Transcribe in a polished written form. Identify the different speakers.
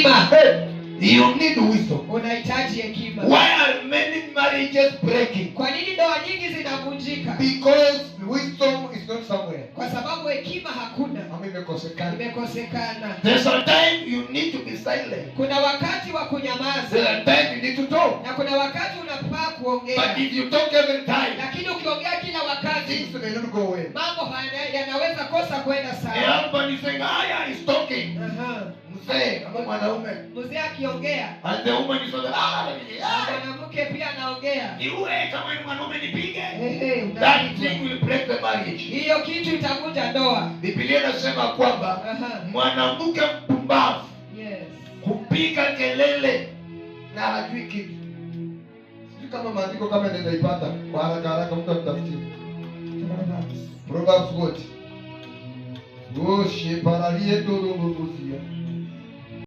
Speaker 1: hekima.
Speaker 2: You need wisdom.
Speaker 1: Unahitaji hekima.
Speaker 2: Why are many marriages breaking?
Speaker 1: Kwa nini ndoa nyingi zinavunjika?
Speaker 2: Because wisdom is not somewhere.
Speaker 1: Kwa sababu hekima hakuna. Imekosekana.
Speaker 2: There's a time you need to be silent.
Speaker 1: Kuna wakati wa kunyamaza.
Speaker 2: There's a time you need to talk.
Speaker 1: Na kuna wakati unafaa kuongea.
Speaker 2: But if you talk every time,
Speaker 1: lakini ukiongea kila wakati,
Speaker 2: things may not go well.
Speaker 1: Mambo yanaweza kosa kwenda sawa.
Speaker 2: The husband is saying, "I is talking." Mzee kama mwanaume.
Speaker 1: Mzee akiongea.
Speaker 2: And the woman is saying,
Speaker 1: mwanamke pia anaongea.
Speaker 2: Niue kama ni mwanaume nipige. That thing will break the marriage.
Speaker 1: Hiyo kitu itavunja ndoa.
Speaker 2: Biblia inasema kwamba mwanamke mpumbavu kupiga kelele na hajui kitu. Sisi kama maandiko kama ndio ipata kwa haraka mtu atafutie. Proverbs what? Wo sheparalie todo mbuzi.